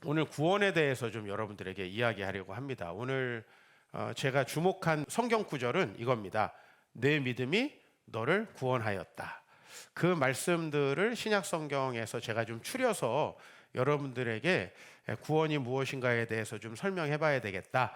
오늘 구원에 대해서 좀 여러분들에게 이야기하려고 합니다. 오늘 제가 주목한 성경 구절은 이겁니다. 내 믿음이 너를 구원하였다. 그 말씀들을 신약 성경에서 제가 좀 추려서 여러분들에게 구원이 무엇인가에 대해서 좀 설명해 봐야 되겠다.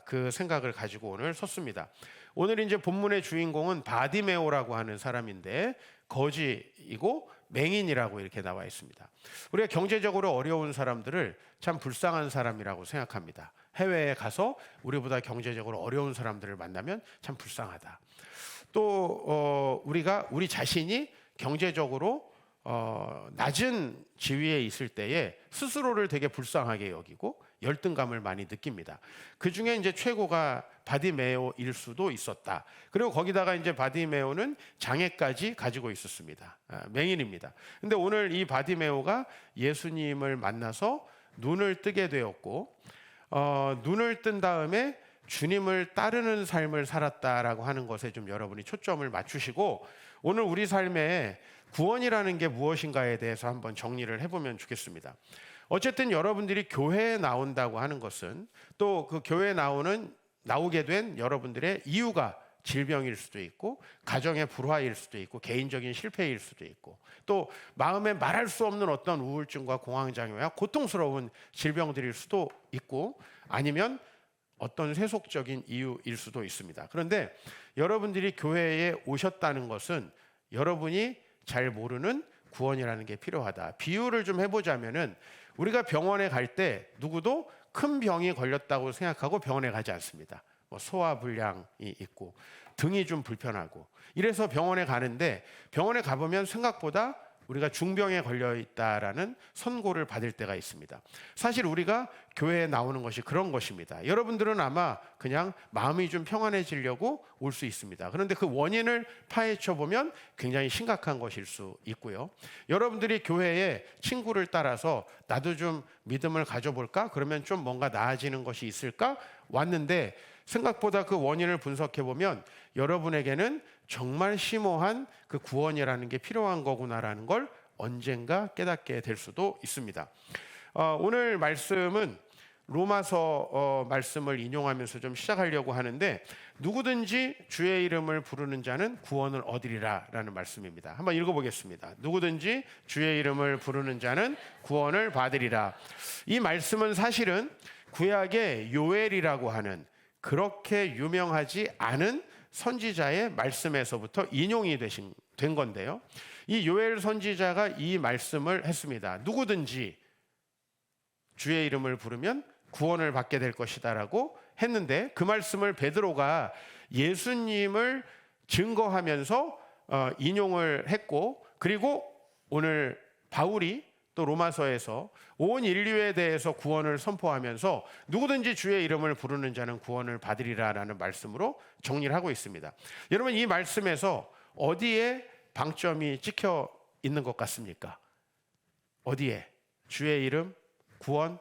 그 생각을 가지고 오늘 섰습니다. 오늘 이제 본문의 주인공은 바디메오라고 하는 사람인데 거지이고 맹인이라고 이렇게 나와 있습니다. 우리가 경제적으로 어려운 사람들을 참 불쌍한 사람이라고 생각합니다. 해외에 가서 우리보다 경제적으로 어려운 사람들을 만나면 참 불쌍하다. 또 우리가 우리 자신이 경제적으로 낮은 지위에 있을 때에 스스로를 되게 불쌍하게 여기고 열등감을 많이 느낍니다. 그 중에 이제 최고가 바디메오일 수도 있었다. 그리고 거기다가 이제 바디메오는 장애까지 가지고 있었습니다. 맹인입니다. 근데 오늘 이 바디메오가 예수님을 만나서 눈을 뜨게 되었고, 눈을 뜬 다음에 주님을 따르는 삶을 살았다라고 하는 것에 좀 여러분이 초점을 맞추시고, 오늘 우리 삶에 구원이라는 게 무엇인가에 대해서 한번 정리를 해보면 좋겠습니다. 어쨌든 여러분들이 교회에 나온다고 하는 것은 또 그 교회에 나오게 된 여러분들의 이유가 질병일 수도 있고 가정의 불화일 수도 있고 개인적인 실패일 수도 있고 또 마음에 말할 수 없는 어떤 우울증과 공황장애와 고통스러운 질병들일 수도 있고 아니면 어떤 세속적인 이유일 수도 있습니다. 그런데 여러분들이 교회에 오셨다는 것은 여러분이 잘 모르는 구원이라는 게 필요하다. 비유를 좀 해보자면은 우리가 병원에 갈 때 누구도 큰 병이 걸렸다고 생각하고 병원에 가지 않습니다. 뭐 소화불량이 있고 등이 좀 불편하고 이래서 병원에 가는데 병원에 가보면 생각보다 우리가 중병에 걸려 있다라는 선고를 받을 때가 있습니다. 사실 우리가 교회에 나오는 것이 그런 것입니다. 여러분들은 아마 그냥 마음이 좀 평안해지려고 올 수 있습니다. 그런데 그 원인을 파헤쳐 보면 굉장히 심각한 것일 수 있고요. 여러분들이 교회에 친구를 따라서 나도 좀 믿음을 가져볼까? 그러면 좀 뭔가 나아지는 것이 있을까? 왔는데 생각보다 그 원인을 분석해 보면 여러분에게는 정말 심오한 그 구원이라는 게 필요한 거구나라는 걸 언젠가 깨닫게 될 수도 있습니다. 오늘 말씀은 로마서 말씀을 인용하면서 좀 시작하려고 하는데 누구든지 주의 이름을 부르는 자는 구원을 얻으리라 라는 말씀입니다. 한번 읽어보겠습니다. 누구든지 주의 이름을 부르는 자는 구원을 받으리라. 이 말씀은 사실은 구약의 요엘이라고 하는 그렇게 유명하지 않은 선지자의 말씀에서부터 인용이 된 건데요. 이 요엘 선지자가 이 말씀을 했습니다. 누구든지 주의 이름을 부르면 구원을 받게 될 것이다라고 했는데 그 말씀을 베드로가 예수님을 증거하면서 인용을 했고 그리고 오늘 바울이 또 로마서에서 온 인류에 대해서 구원을 선포하면서 누구든지 주의 이름을 부르는 자는 구원을 받으리라라는 말씀으로 정리를 하고 있습니다. 여러분 이 말씀에서 어디에 방점이 찍혀 있는 것 같습니까? 어디에? 주의 이름, 구원?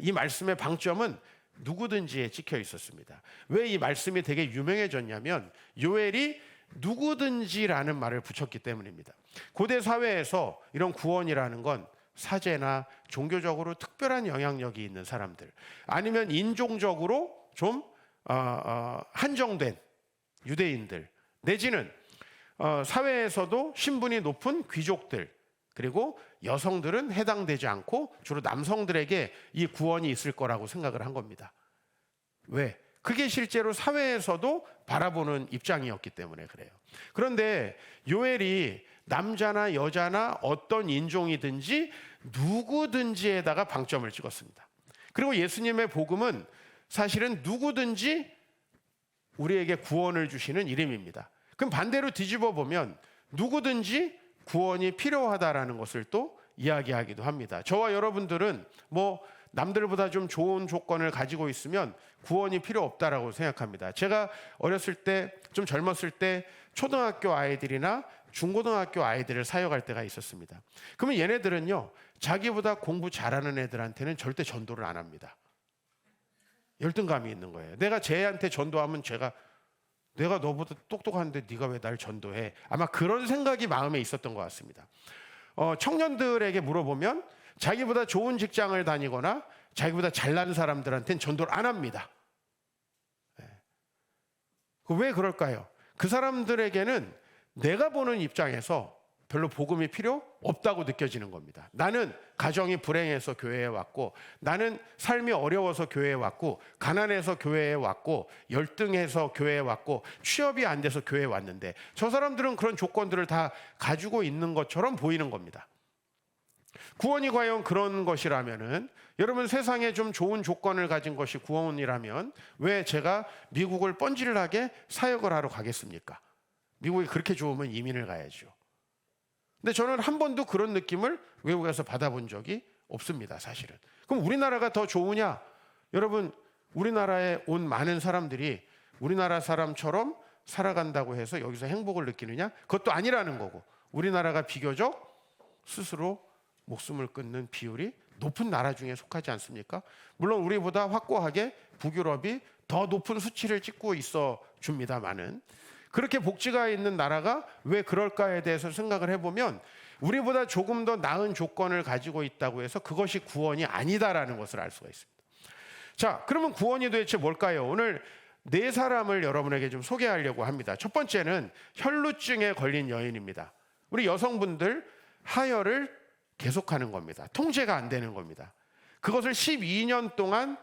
이 말씀의 방점은 누구든지에 찍혀 있었습니다. 왜 이 말씀이 되게 유명해졌냐면 요엘이 누구든지라는 말을 붙였기 때문입니다. 고대 사회에서 이런 구원이라는 건 사제나 종교적으로 특별한 영향력이 있는 사람들 아니면 인종적으로 좀 한정된 유대인들 내지는 사회에서도 신분이 높은 귀족들 그리고 여성들은 해당되지 않고 주로 남성들에게 이 구원이 있을 거라고 생각을 한 겁니다. 왜? 그게 실제로 사회에서도 바라보는 입장이었기 때문에 그래요. 그런데 요엘이 남자나 여자나 어떤 인종이든지 누구든지에다가 방점을 찍었습니다. 그리고 예수님의 복음은 사실은 누구든지 우리에게 구원을 주시는 이름입니다. 그럼 반대로 뒤집어 보면 누구든지 구원이 필요하다라는 것을 또 이야기하기도 합니다. 저와 여러분들은 뭐 남들보다 좀 좋은 조건을 가지고 있으면 구원이 필요 없다라고 생각합니다. 제가 어렸을 때, 좀 젊었을 때 초등학교 아이들이나 중고등학교 아이들을 사역할 때가 있었습니다. 그러면 얘네들은요, 자기보다 공부 잘하는 애들한테는 절대 전도를 안 합니다. 열등감이 있는 거예요. 내가 쟤한테 전도하면 내가 너보다 똑똑한데 네가 왜 날 전도해? 아마 그런 생각이 마음에 있었던 것 같습니다. 청년들에게 물어보면 자기보다 좋은 직장을 다니거나 자기보다 잘난 사람들한테는 전도를 안 합니다. 왜 그럴까요? 그 사람들에게는 내가 보는 입장에서 별로 복음이 필요 없다고 느껴지는 겁니다. 나는 가정이 불행해서 교회에 왔고, 나는 삶이 어려워서 교회에 왔고, 가난해서 교회에 왔고, 열등해서 교회에 왔고, 취업이 안 돼서 교회에 왔는데 저 사람들은 그런 조건들을 다 가지고 있는 것처럼 보이는 겁니다. 구원이 과연 그런 것이라면은, 여러분 세상에 좀 좋은 조건을 가진 것이 구원이라면 왜 제가 미국을 뻔질나게 사역을 하러 가겠습니까? 미국이 그렇게 좋으면 이민을 가야죠. 근데 저는 한 번도 그런 느낌을 외국에서 받아본 적이 없습니다, 사실은. 그럼 우리나라가 더 좋으냐? 여러분, 우리나라에 온 많은 사람들이 우리나라 사람처럼 살아간다고 해서 여기서 행복을 느끼느냐? 그것도 아니라는 거고, 우리나라가 비교적 스스로 목숨을 끊는 비율이 높은 나라 중에 속하지 않습니까? 물론 우리보다 확고하게 북유럽이 더 높은 수치를 찍고 있어 줍니다만은, 그렇게 복지가 있는 나라가 왜 그럴까에 대해서 생각을 해보면 우리보다 조금 더 나은 조건을 가지고 있다고 해서 그것이 구원이 아니다라는 것을 알 수가 있습니다. 자, 그러면 구원이 도대체 뭘까요? 오늘 네 사람을 여러분에게 좀 소개하려고 합니다. 첫 번째는 혈루증에 걸린 여인입니다. 우리 여성분들 하혈을 계속하는 겁니다. 통제가 안 되는 겁니다. 그것을 12년 동안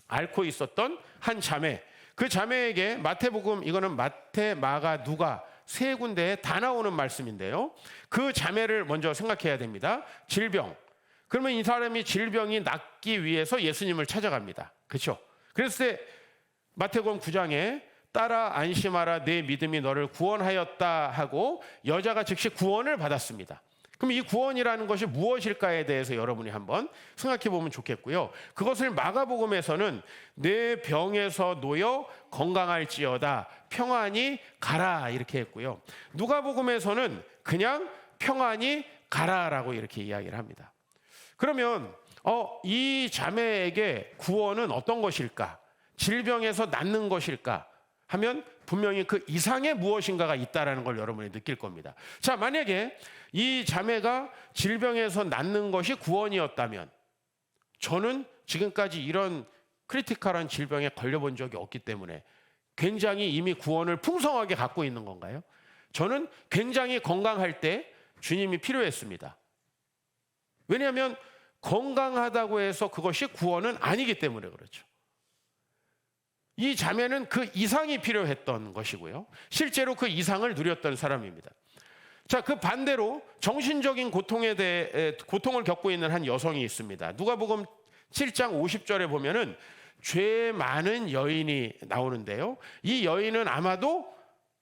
앓고 있었던 한 자매, 그 자매에게 마태복음, 이거는 마태, 마가, 누가 세 군데에 다 나오는 말씀인데요, 그 자매를 먼저 생각해야 됩니다. 질병. 그러면 이 사람이 질병이 낫기 위해서 예수님을 찾아갑니다. 그렇죠? 그랬을 때 마태복음 9장에 따라 안심하라, 내 믿음이 너를 구원하였다 하고 여자가 즉시 구원을 받았습니다. 그럼 이 구원이라는 것이 무엇일까에 대해서 여러분이 한번 생각해 보면 좋겠고요. 그것을 마가복음에서는 내 병에서 놓여 건강할지어다, 평안히 가라, 이렇게 했고요. 누가복음에서는 그냥 평안히 가라라고 이렇게 이야기를 합니다. 그러면 이 자매에게 구원은 어떤 것일까? 질병에서 낫는 것일까? 하면 분명히 그 이상의 무엇인가가 있다라는 걸 여러분이 느낄 겁니다. 자, 만약에 이 자매가 질병에서 낫는 것이 구원이었다면, 저는 지금까지 이런 크리티컬한 질병에 걸려본 적이 없기 때문에 굉장히 이미 구원을 풍성하게 갖고 있는 건가요? 저는 굉장히 건강할 때 주님이 필요했습니다. 왜냐하면 건강하다고 해서 그것이 구원은 아니기 때문에 그렇죠. 이 자매는 그 이상이 필요했던 것이고요. 실제로 그 이상을 누렸던 사람입니다. 자, 그 반대로 정신적인 고통을 겪고 있는 한 여성이 있습니다. 누가복음 7장 50절에 보면은 죄 많은 여인이 나오는데요, 이 여인은 아마도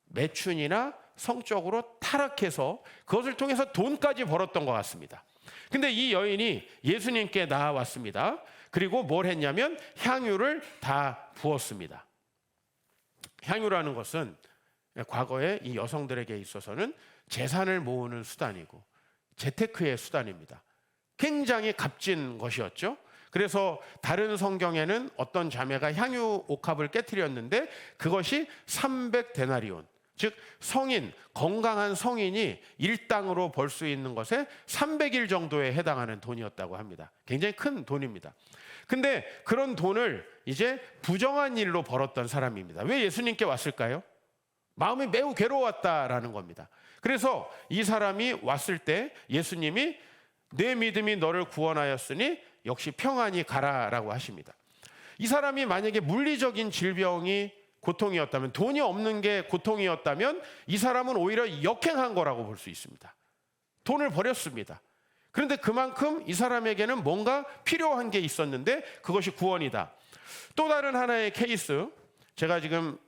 매춘이나 성적으로 타락해서 그것을 통해서 돈까지 벌었던 것 같습니다. 근데 이 여인이 예수님께 나아왔습니다. 그리고 뭘 했냐면 향유를 다 부었습니다. 향유라는 것은 과거에 이 여성들에게 있어서는 재산을 모으는 수단이고 재테크의 수단입니다. 굉장히 값진 것이었죠. 그래서 다른 성경에는 어떤 자매가 향유 옥합을 깨트렸는데 그것이 300데나리온, 즉 성인, 건강한 성인이 일당으로 벌 수 있는 것에 300일 정도에 해당하는 돈이었다고 합니다. 굉장히 큰 돈입니다. 근데 그런 돈을 이제 부정한 일로 벌었던 사람입니다. 왜 예수님께 왔을까요? 마음이 매우 괴로웠다라는 겁니다. 그래서 이 사람이 왔을 때 예수님이 내 믿음이 너를 구원하였으니 역시 평안히 가라라고 하십니다. 이 사람이 만약에 물리적인 질병이 고통이었다면, 돈이 없는 게 고통이었다면 이 사람은 오히려 역행한 거라고 볼 수 있습니다. 돈을 버렸습니다. 그런데 그만큼 이 사람에게는 뭔가 필요한 게 있었는데 그것이 구원이다. 또 다른 하나의 케이스, 제가 지금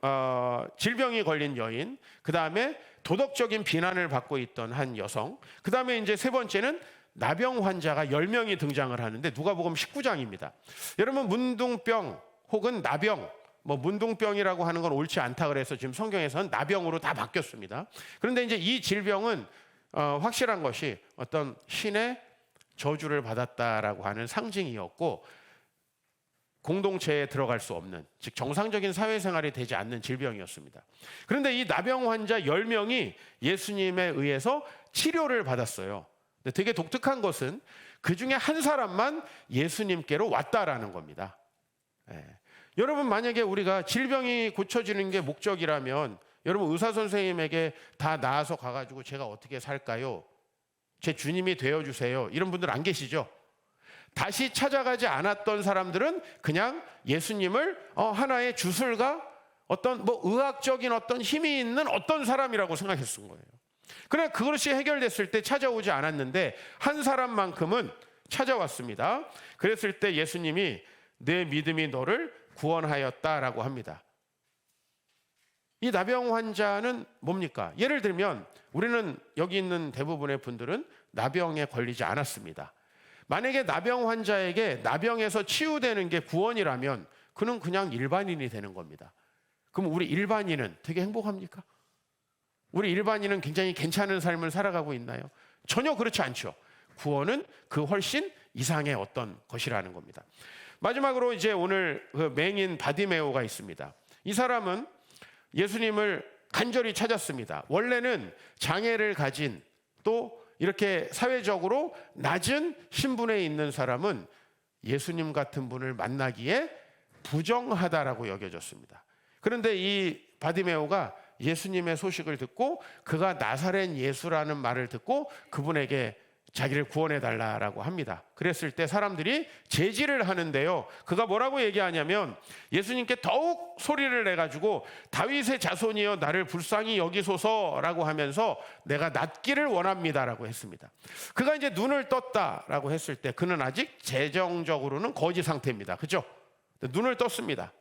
질병이 걸린 여인, 그 다음에 도덕적인 비난을 받고 있던 한 여성, 그 다음에 이제 세 번째는 나병 환자가 10명이 등장을 하는데 누가복음 19장입니다. 여러분, 문둥병 혹은 나병, 문둥병이라고 하는 건 옳지 않다 그래서 지금 성경에서는 나병으로 다 바뀌었습니다. 그런데 이제 이 질병은 확실한 것이 어떤 신의 저주를 받았다라고 하는 상징이었고, 공동체에 들어갈 수 없는, 즉 정상적인 사회생활이 되지 않는 질병이었습니다. 그런데 이 나병 환자 10명이 예수님에 의해서 치료를 받았어요. 근데 되게 독특한 것은 그 중에 한 사람만 예수님께로 왔다라는 겁니다. 예. 여러분, 만약에 우리가 질병이 고쳐지는 게 목적이라면 여러분, 의사 선생님에게 다 나아서 가가지고 제가 어떻게 살까요? 제 주님이 되어주세요. 이런 분들 안 계시죠? 다시 찾아가지 않았던 사람들은 그냥 예수님을 하나의 주술가, 어떤 의학적인 어떤 힘이 있는 어떤 사람이라고 생각했던 거예요. 그러나 그것이 해결됐을 때 찾아오지 않았는데 한 사람만큼은 찾아왔습니다. 그랬을 때 예수님이 내 믿음이 너를 구원하였다라고 합니다. 이 나병 환자는 뭡니까? 예를 들면 우리는 여기 있는 대부분의 분들은 나병에 걸리지 않았습니다. 만약에 나병 환자에게 나병에서 치유되는 게 구원이라면 그는 그냥 일반인이 되는 겁니다. 그럼 우리 일반인은 되게 행복합니까? 우리 일반인은 굉장히 괜찮은 삶을 살아가고 있나요? 전혀 그렇지 않죠. 구원은 그 훨씬 이상의 어떤 것이라는 겁니다. 마지막으로 이제 오늘 그 맹인 바디메오가 있습니다. 이 사람은 예수님을 간절히 찾았습니다. 원래는 장애를 가진, 또 이렇게 사회적으로 낮은 신분에 있는 사람은 예수님 같은 분을 만나기에 부정하다라고 여겨졌습니다. 그런데 이 바디메오가 예수님의 소식을 듣고 그가 나사렛 예수라는 말을 듣고 그분에게 자기를 구원해 달라라고 합니다. 그랬을 때 사람들이 제지를 하는데요. 그가 뭐라고 얘기하냐면 예수님께 더욱 소리를 내가지고 다윗의 자손이여 나를 불쌍히 여기소서라고 하면서 내가 낫기를 원합니다라고 했습니다. 그가 이제 눈을 떴다라고 했을 때 그는 아직 재정적으로는 거지 상태입니다. 그죠? 눈을 떴습니다.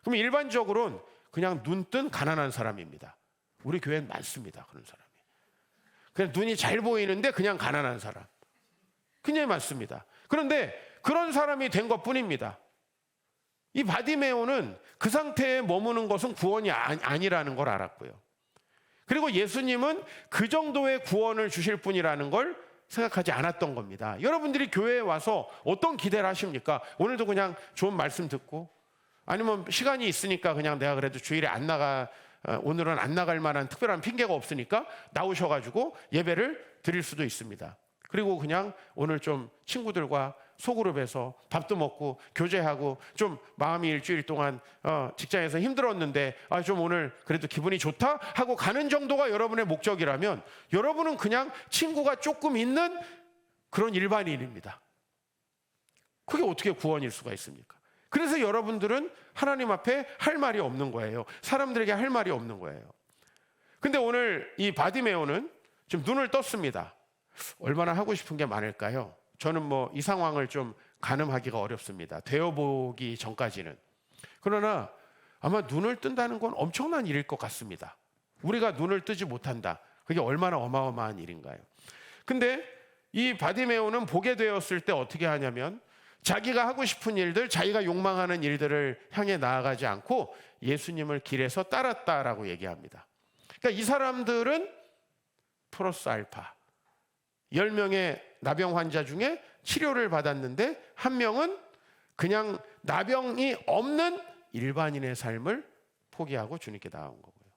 그럼 일반적으로는 그냥 눈 뜬 가난한 사람입니다. 우리 교회는 많습니다. 그런 사람이. 그냥 눈이 잘 보이는데 그냥 가난한 사람. 굉장히 많습니다. 그런데 그런 사람이 된 것뿐입니다. 이 바디메오는 그 상태에 머무는 것은 구원이 아니라는 걸 알았고요. 그리고 예수님은 그 정도의 구원을 주실 분이라는 걸 생각하지 않았던 겁니다. 여러분들이 교회에 와서 어떤 기대를 하십니까? 오늘도 그냥 좋은 말씀 듣고, 아니면 시간이 있으니까 그냥 내가 그래도 주일에 오늘은 안 나갈 만한 특별한 핑계가 없으니까 나오셔가지고 예배를 드릴 수도 있습니다. 그리고 그냥 오늘 좀 친구들과 소그룹에서 밥도 먹고 교제하고 좀 마음이 일주일 동안 직장에서 힘들었는데 좀 오늘 그래도 기분이 좋다 하고 가는 정도가 여러분의 목적이라면 여러분은 그냥 친구가 조금 있는 그런 일반인입니다. 그게 어떻게 구원일 수가 있습니까? 그래서 여러분들은 하나님 앞에 할 말이 없는 거예요. 사람들에게 할 말이 없는 거예요. 근데 오늘 이 바디메오는 지금 눈을 떴습니다. 얼마나 하고 싶은 게 많을까요? 저는 이 상황을 좀 가늠하기가 어렵습니다. 되어보기 전까지는. 그러나 아마 눈을 뜬다는 건 엄청난 일일 것 같습니다. 우리가 눈을 뜨지 못한다. 그게 얼마나 어마어마한 일인가요? 근데 이 바디메오는 보게 되었을 때 어떻게 하냐면 자기가 하고 싶은 일들, 자기가 욕망하는 일들을 향해 나아가지 않고 예수님을 길에서 따랐다라고 얘기합니다. 그러니까 이 사람들은 플러스 알파 10명의 나병 환자 중에 치료를 받았는데 한 명은 그냥 나병이 없는 일반인의 삶을 포기하고 주님께 나아온 거고요.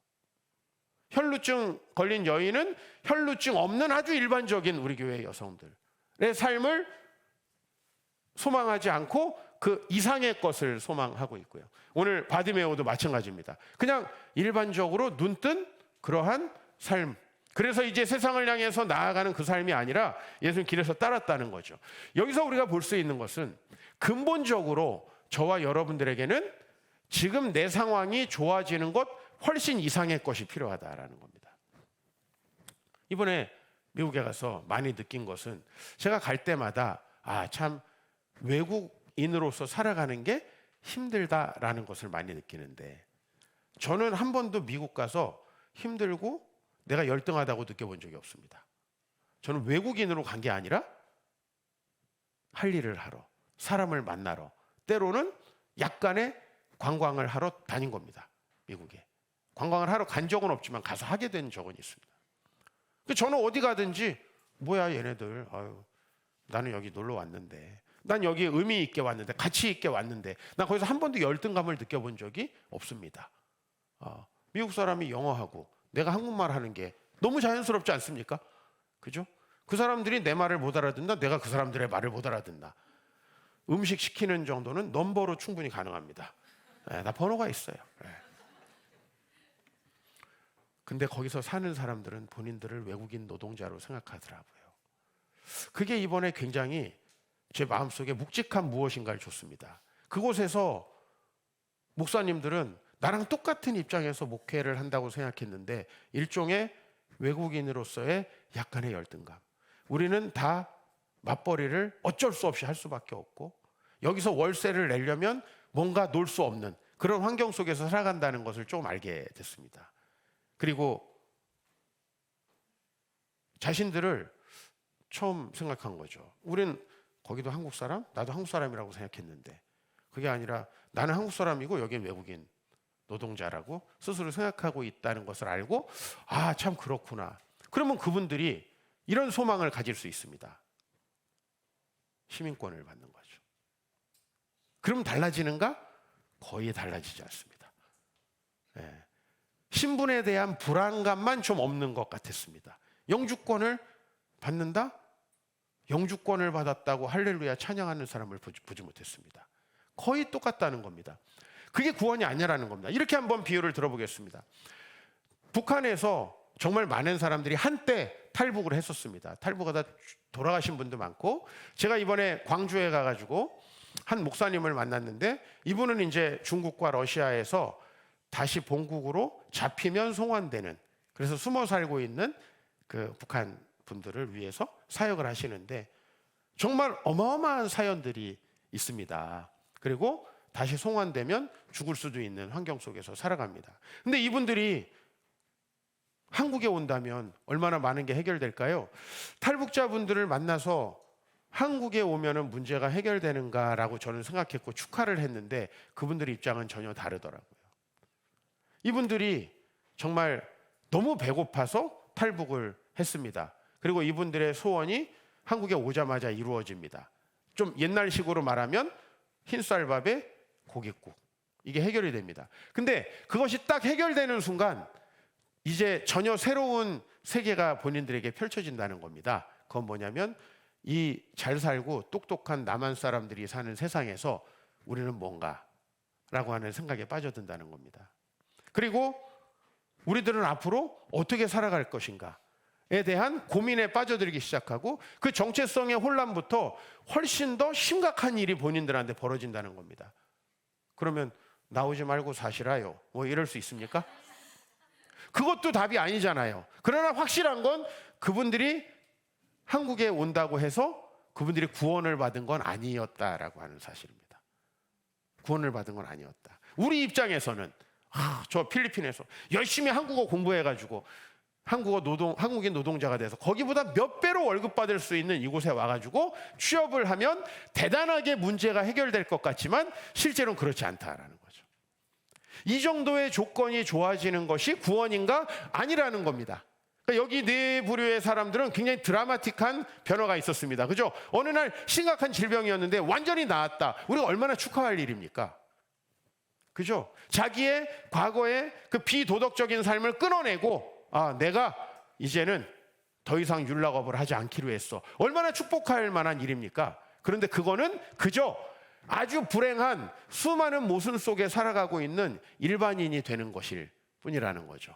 혈루증 걸린 여인은 혈루증 없는 아주 일반적인 우리 교회 여성들의 삶을 소망하지 않고 그 이상의 것을 소망하고 있고요. 오늘 바디메오도 마찬가지입니다. 그냥 일반적으로 눈뜬 그러한 삶. 그래서 이제 세상을 향해서 나아가는 그 삶이 아니라 예수님 길에서 따랐다는 거죠. 여기서 우리가 볼 수 있는 것은 근본적으로 저와 여러분들에게는 지금 내 상황이 좋아지는 것 훨씬 이상의 것이 필요하다라는 겁니다. 이번에 미국에 가서 많이 느낀 것은 제가 갈 때마다 참 외국인으로서 살아가는 게 힘들다라는 것을 많이 느끼는데 저는 한 번도 미국 가서 힘들고 내가 열등하다고 느껴본 적이 없습니다. 저는 외국인으로 간 게 아니라 할 일을 하러, 사람을 만나러, 때로는 약간의 관광을 하러 다닌 겁니다. 미국에. 관광을 하러 간 적은 없지만 가서 하게 된 적은 있습니다. 저는 어디 가든지 뭐야 얘네들, 나는 여기 놀러 왔는데, 난 여기 의미 있게 왔는데, 가치 있게 왔는데, 난 거기서 한 번도 열등감을 느껴본 적이 없습니다. 미국 사람이 영어하고 내가 한국말 하는 게 너무 자연스럽지 않습니까? 그죠? 그 사람들이 내 말을 못 알아듣나? 내가 그 사람들의 말을 못 알아듣나? 음식 시키는 정도는 넘버로 충분히 가능합니다. 나 번호가 있어요. 근데 거기서 사는 사람들은 본인들을 외국인 노동자로 생각하더라고요. 그게 이번에 굉장히 제 마음속에 묵직한 무엇인가를 줬습니다. 그곳에서 목사님들은 나랑 똑같은 입장에서 목회를 한다고 생각했는데 일종의 외국인으로서의 약간의 열등감. 우리는 다 맞벌이를 어쩔 수 없이 할 수밖에 없고 여기서 월세를 내려면 뭔가 놀 수 없는 그런 환경 속에서 살아간다는 것을 좀 알게 됐습니다. 그리고 자신들을 처음 생각한 거죠. 우린 거기도 한국 사람? 나도 한국 사람이라고 생각했는데 그게 아니라 나는 한국 사람이고 여긴 외국인 노동자라고 스스로 생각하고 있다는 것을 알고 참 그렇구나. 그러면 그분들이 이런 소망을 가질 수 있습니다. 시민권을 받는 거죠. 그럼 달라지는가? 거의 달라지지 않습니다. 신분에 대한 불안감만 좀 없는 것 같았습니다. 영주권을 받는다? 영주권을 받았다고 할렐루야 찬양하는 사람을 보지 못했습니다. 거의 똑같다는 겁니다. 그게 구원이 아니라는 겁니다. 이렇게 한번 비유를 들어보겠습니다. 북한에서 정말 많은 사람들이 한때 탈북을 했었습니다. 탈북하다 돌아가신 분도 많고 제가 이번에 광주에 가가지고 한 목사님을 만났는데 이분은 이제 중국과 러시아에서 다시 본국으로 잡히면 송환되는 그래서 숨어 살고 있는 그 북한 분들을 위해서 사역을 하시는데 정말 어마어마한 사연들이 있습니다. 그리고 다시 송환되면 죽을 수도 있는 환경 속에서 살아갑니다. 근데 이분들이 한국에 온다면 얼마나 많은 게 해결될까요? 탈북자분들을 만나서 한국에 오면은 문제가 해결되는가라고 저는 생각했고 축하를 했는데 그분들의 입장은 전혀 다르더라고요. 이분들이 정말 너무 배고파서 탈북을 했습니다. 그리고 이분들의 소원이 한국에 오자마자 이루어집니다. 좀 옛날식으로 말하면 흰쌀밥에 고깃국. 이게 해결이 됩니다. 근데 그것이 딱 해결되는 순간 이제 전혀 새로운 세계가 본인들에게 펼쳐진다는 겁니다. 그건 뭐냐면 이 잘 살고 똑똑한 남한 사람들이 사는 세상에서 우리는 뭔가라고 하는 생각에 빠져든다는 겁니다. 그리고 우리들은 앞으로 어떻게 살아갈 것인가에 대한 고민에 빠져들기 시작하고 그 정체성의 혼란부터 훨씬 더 심각한 일이 본인들한테 벌어진다는 겁니다. 그러면 나오지 말고 사시라요. 뭐 이럴 수 있습니까? 그것도 답이 아니잖아요. 그러나 확실한 건 그분들이 한국에 온다고 해서 그분들이 구원을 받은 건 아니었다라고 하는 사실입니다. 구원을 받은 건 아니었다. 우리 입장에서는 저 필리핀에서 열심히 한국어 공부해가지고 한국인 노동자가 돼서 거기보다 몇 배로 월급 받을 수 있는 이곳에 와가지고 취업을 하면 대단하게 문제가 해결될 것 같지만 실제로는 그렇지 않다라는 거죠. 이 정도의 조건이 좋아지는 것이 구원인가? 아니라는 겁니다. 그러니까 여기 네 부류의 사람들은 굉장히 드라마틱한 변화가 있었습니다. 그죠? 어느 날 심각한 질병이었는데 완전히 나았다. 우리가 얼마나 축하할 일입니까? 그죠? 자기의 과거의 그 비도덕적인 삶을 끊어내고 내가 이제는 더 이상 율락업을 하지 않기로 했어. 얼마나 축복할 만한 일입니까? 그런데 그거는 그저 아주 불행한 수많은 모순 속에 살아가고 있는 일반인이 되는 것일 뿐이라는 거죠.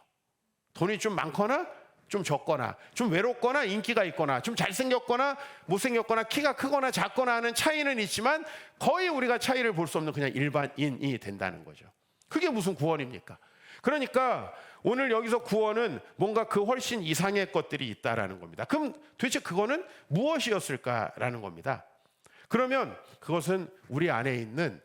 돈이 좀 많거나 좀 적거나 좀 외롭거나 인기가 있거나 좀 잘생겼거나 못생겼거나 키가 크거나 작거나 하는 차이는 있지만 거의 우리가 차이를 볼 수 없는 그냥 일반인이 된다는 거죠. 그게 무슨 구원입니까? 그러니까 오늘 여기서 구원은 뭔가 그 훨씬 이상의 것들이 있다라는 겁니다. 그럼 도대체 그거는 무엇이었을까라는 겁니다. 그러면 그것은 우리 안에 있는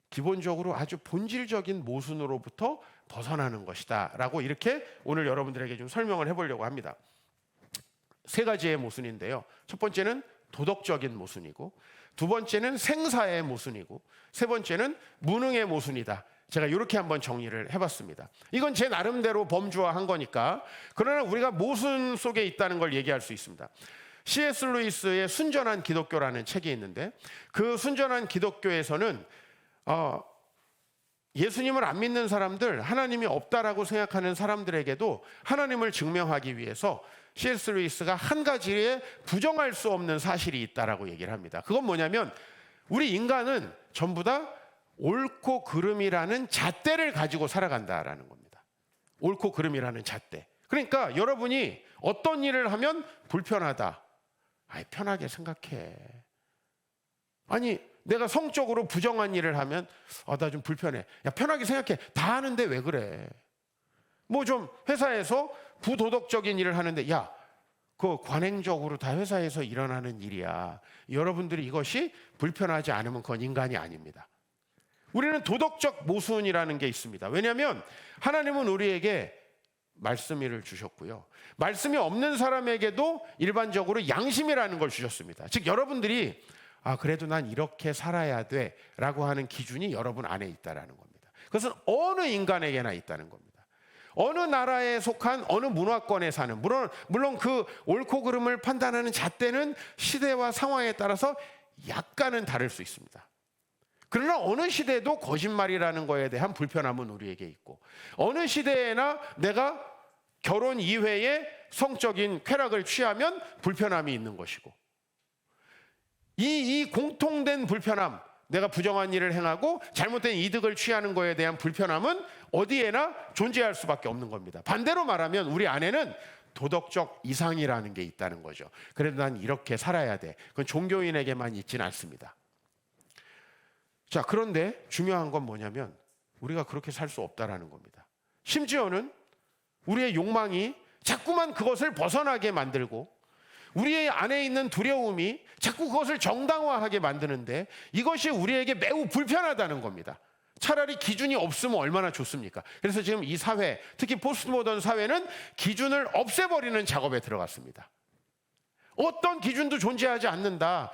기본적으로 아주 본질적인 모순으로부터 벗어나는 것이다 라고 이렇게 오늘 여러분들에게 좀 설명을 해보려고 합니다. 세 가지의 모순인데요. 첫 번째는 도덕적인 모순이고 두 번째는 생사의 모순이고 세 번째는 무능의 모순이다. 제가 이렇게 한번 정리를 해봤습니다. 이건 제 나름대로 범주화한 거니까 그러나 우리가 모순 속에 있다는 걸 얘기할 수 있습니다. C.S. 루이스의 순전한 기독교라는 책이 있는데 그 순전한 기독교에서는 예수님을 안 믿는 사람들, 하나님이 없다라고 생각하는 사람들에게도 하나님을 증명하기 위해서 C.S. 루이스가 한 가지에 부정할 수 없는 사실이 있다라고 얘기를 합니다. 그건 뭐냐면 우리 인간은 전부 다 옳고 그름이라는 잣대를 가지고 살아간다라는 겁니다. 옳고 그름이라는 잣대. 그러니까 여러분이 어떤 일을 하면 불편하다. 아이, 편하게 생각해. 아니, 내가 성적으로 부정한 일을 하면 나 좀 불편해. 야, 편하게 생각해. 다 하는데 왜 그래? 뭐 좀 회사에서 부도덕적인 일을 하는데 야, 그 관행적으로 다 회사에서 일어나는 일이야. 여러분들이 이것이 불편하지 않으면 그건 인간이 아닙니다. 우리는 도덕적 모순이라는 게 있습니다. 왜냐하면 하나님은 우리에게 말씀을 주셨고요. 말씀이 없는 사람에게도 일반적으로 양심이라는 걸 주셨습니다. 즉 여러분들이 그래도 난 이렇게 살아야 돼 라고 하는 기준이 여러분 안에 있다는 겁니다. 그것은 어느 인간에게나 있다는 겁니다. 어느 나라에 속한 어느 문화권에 사는, 물론 그 옳고 그름을 판단하는 잣대는 시대와 상황에 따라서 약간은 다를 수 있습니다. 그러나 어느 시대에도 거짓말이라는 거에 대한 불편함은 우리에게 있고, 어느 시대에나 내가 결혼 이외에 성적인 쾌락을 취하면 불편함이 있는 것이고, 이 공통된 불편함, 내가 부정한 일을 행하고 잘못된 이득을 취하는 거에 대한 불편함은 어디에나 존재할 수밖에 없는 겁니다. 반대로 말하면 우리 안에는 도덕적 이상이라는 게 있다는 거죠. 그래도 난 이렇게 살아야 돼. 그건 종교인에게만 있지는 않습니다. 자, 그런데 중요한 건 뭐냐면 우리가 그렇게 살 수 없다라는 겁니다. 심지어는 우리의 욕망이 자꾸만 그것을 벗어나게 만들고 우리의 안에 있는 두려움이 자꾸 그것을 정당화하게 만드는데 이것이 우리에게 매우 불편하다는 겁니다. 차라리 기준이 없으면 얼마나 좋습니까? 그래서 지금 이 사회, 특히 포스트 모던 사회는 기준을 없애버리는 작업에 들어갔습니다. 어떤 기준도 존재하지 않는다.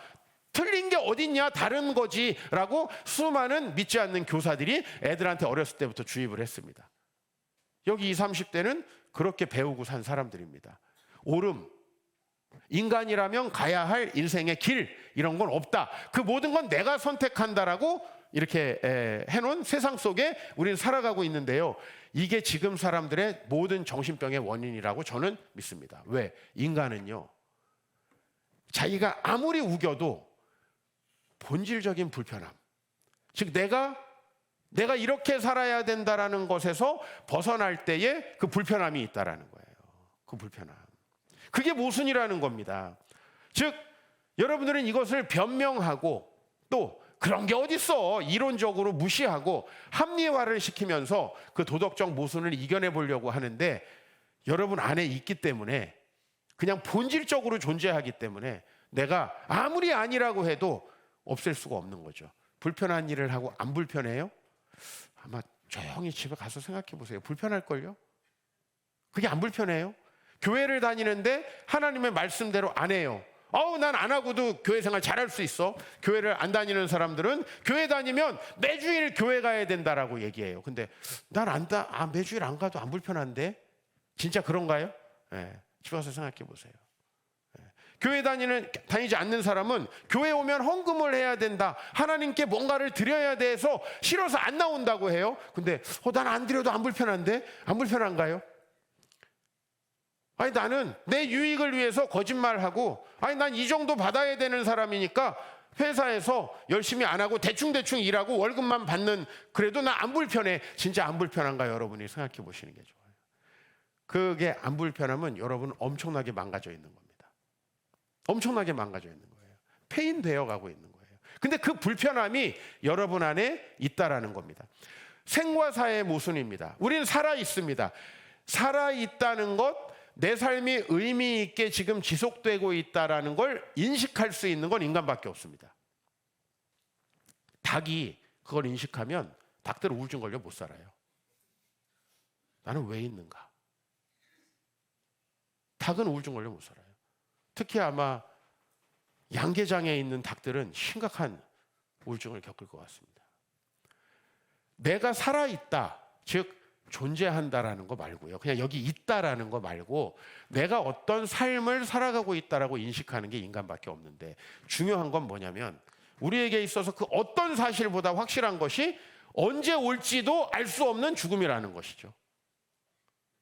틀린 게 어딨냐, 다른 거지 라고 수많은 믿지 않는 교사들이 애들한테 어렸을 때부터 주입을 했습니다. 여기 20, 30대는 그렇게 배우고 산 사람들입니다. 옳음, 인간이라면 가야 할 인생의 길, 이런 건 없다. 그 모든 건 내가 선택한다라고 이렇게 해놓은 세상 속에 우리는 살아가고 있는데요. 이게 지금 사람들의 모든 정신병의 원인이라고 저는 믿습니다. 왜? 인간은요, 자기가 아무리 우겨도 본질적인 불편함, 즉 내가 이렇게 살아야 된다라는 것에서 벗어날 때에 그 불편함이 있다라는 거예요. 그 불편함. 그게 모순이라는 겁니다. 즉 여러분들은 이것을 변명하고 또 그런 게 어딨어 이론적으로 무시하고 합리화를 시키면서 그 도덕적 모순을 이겨내 보려고 하는데 여러분 안에 있기 때문에, 그냥 본질적으로 존재하기 때문에 내가 아무리 아니라고 해도 없앨 수가 없는 거죠. 불편한 일을 하고 안 불편해요? 아마 조용히 집에 가서 생각해 보세요. 불편할걸요? 그게 안 불편해요? 교회를 다니는데 하나님의 말씀대로 안 해요. 난 안 하고도 교회 생활 잘할 수 있어. 교회를 안 다니는 사람들은 교회 다니면 매주일 교회 가야 된다라고 얘기해요. 근데 난 매주일 안 가도 안 불편한데? 진짜 그런가요? 네, 집에 가서 생각해 보세요. 교회 다니지 않는 사람은 교회 오면 헌금을 해야 된다, 하나님께 뭔가를 드려야 돼서 싫어서 안 나온다고 해요. 근데 난 안 드려도 안 불편한데? 안 불편한가요? 아니, 나는 내 유익을 위해서 거짓말하고, 난 이 정도 받아야 되는 사람이니까 회사에서 열심히 안 하고 대충 일하고 월급만 받는, 그래도 나 안 불편해. 진짜 안 불편한가? 여러분이 생각해 보시는 게 좋아요. 그게 안 불편하면 여러분 엄청나게 망가져 있는 겁니다. 엄청나게 망가져 있는 거예요. 폐인되어 가고 있는 거예요. 근데 그 불편함이 여러분 안에 있다라는 겁니다. 생과 사의 모순입니다. 우리는 살아 있습니다. 살아 있다는 것, 내 삶이 의미 있게 지금 지속되고 있다라는 걸 인식할 수 있는 건 인간밖에 없습니다. 닭이 그걸 인식하면 닭들은 우울증 걸려 못 살아요. 나는 왜 있는가? 닭은 우울증 걸려 못 살아요. 특히 아마 양계장에 있는 닭들은 심각한 우울증을 겪을 것 같습니다. 내가 살아있다, 즉 존재한다라는 거 말고요, 그냥 여기 있다라는 거 말고 내가 어떤 삶을 살아가고 있다라고 인식하는 게 인간밖에 없는데, 중요한 건 뭐냐면 우리에게 있어서 그 어떤 사실보다 확실한 것이 언제 올지도 알 수 없는 죽음이라는 것이죠.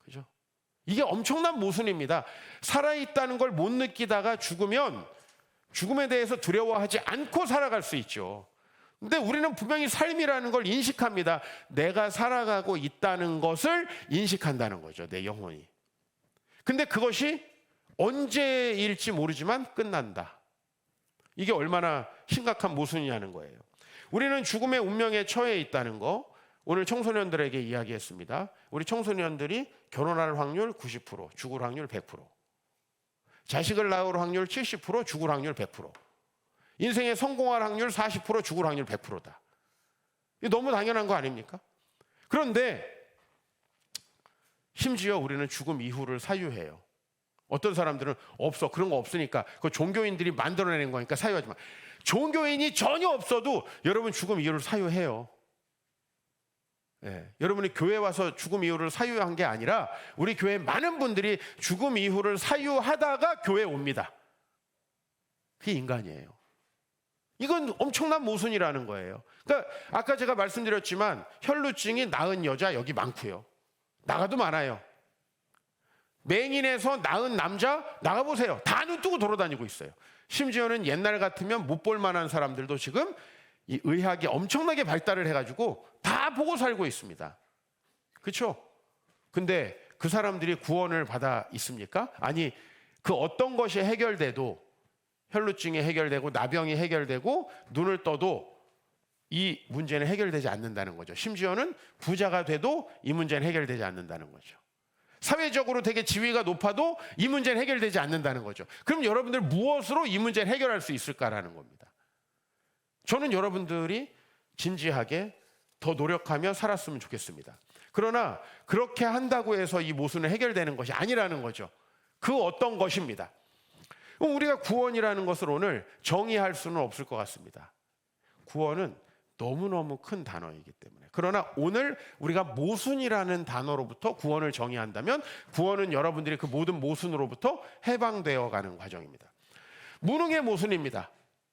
그죠? 이게 엄청난 모순입니다. 살아있다는 걸 못 느끼다가 죽으면 죽음에 대해서 두려워하지 않고 살아갈 수 있죠. 근데 우리는 분명히 삶이라는 걸 인식합니다. 내가 살아가고 있다는 것을 인식한다는 거죠, 내 영혼이. 근데 그것이 언제일지 모르지만 끝난다. 이게 얼마나 심각한 모순이냐는 거예요. 우리는 죽음의 운명에 처해 있다는 거 오늘 청소년들에게 이야기했습니다. 우리 청소년들이 결혼할 확률 90%, 죽을 확률 100%, 자식을 낳을 확률 70%, 죽을 확률 100%, 인생에 성공할 확률 40%, 죽을 확률 100%다. 이게 너무 당연한 거 아닙니까? 그런데 심지어 우리는 죽음 이후를 사유해요. 어떤 사람들은 없어, 그런 거 없으니까 그 종교인들이 만들어내는 거니까 사유하지 마. 종교인이 전혀 없어도 여러분 죽음 이후를 사유해요. 여러분이 교회 와서 죽음 이후를 사유한 게 아니라 우리 교회 많은 분들이 죽음 이후를 사유하다가 교회에 옵니다. 그게 인간이에요. 이건 엄청난 모순이라는 거예요. 그러니까 아까 제가 말씀드렸지만 혈루증이 낳은 여자 여기 많고요. 나가도 많아요. 맹인에서 낳은 남자 나가보세요. 다 눈 뜨고 돌아다니고 있어요. 심지어는 옛날 같으면 못 볼 만한 사람들도 지금 이 의학이 엄청나게 발달을 해가지고 다 보고 살고 있습니다. 그렇죠? 근데 그 사람들이 구원을 받아 있습니까? 아니, 그 어떤 것이 해결돼도 혈루증이 해결되고 나병이 해결되고 눈을 떠도 이 문제는 해결되지 않는다는 거죠. 심지어는 부자가 돼도 이 문제는 해결되지 않는다는 거죠. 사회적으로 되게 지위가 높아도 이 문제는 해결되지 않는다는 거죠. 그럼 여러분들 무엇으로 이 문제를 해결할 수 있을까라는 겁니다. 저는 여러분들이 진지하게 더 노력하며 살았으면 좋겠습니다. 그러나 그렇게 한다고 해서 이 모순은 해결되는 것이 아니라는 거죠. 그 어떤 것입니다. 우리가 구원이라는 것을 오늘 정의할 수는 없을 것 같습니다. 구원은 너무너무 큰 단어이기 때문에. 그러나 오늘 우리가 모순이라는 단어로부터 구원을 정의한다면 구원은 여러분들이 그 모든 모순으로부터 해방되어 가는 과정입니다. 무능의 모순입니다.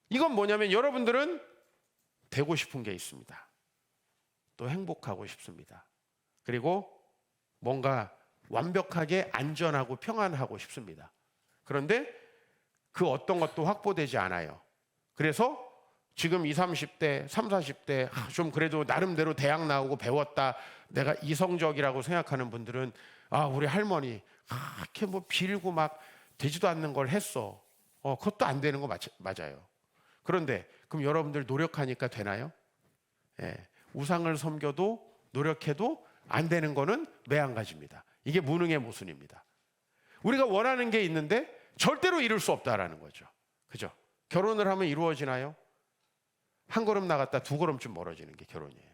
이건 뭐냐면 여러분들은 되고 싶은 게 있습니다. 또 행복하고 싶습니다. 그리고 뭔가 완벽하게 안전하고 평안하고 싶습니다. 그런데 그 어떤 것도 확보되지 않아요. 그래서 지금 20, 30대, 30, 40대 좀 그래도 나름대로 대학 나오고 배웠다, 내가 이성적이라고 생각하는 분들은 우리 할머니 이렇게 뭐 빌고 막 되지도 않는 걸 했어. 그것도 안 되는 거 맞아요. 그런데 그럼 여러분들 노력하니까 되나요? 우상을 섬겨도 노력해도 안 되는 거는 매한가지입니다. 이게 무능의 모순입니다. 우리가 원하는 게 있는데 절대로 이룰 수 없다라는 거죠. 그죠? 결혼을 하면 이루어지나요? 한 걸음 나갔다 두 걸음쯤 멀어지는 게 결혼이에요.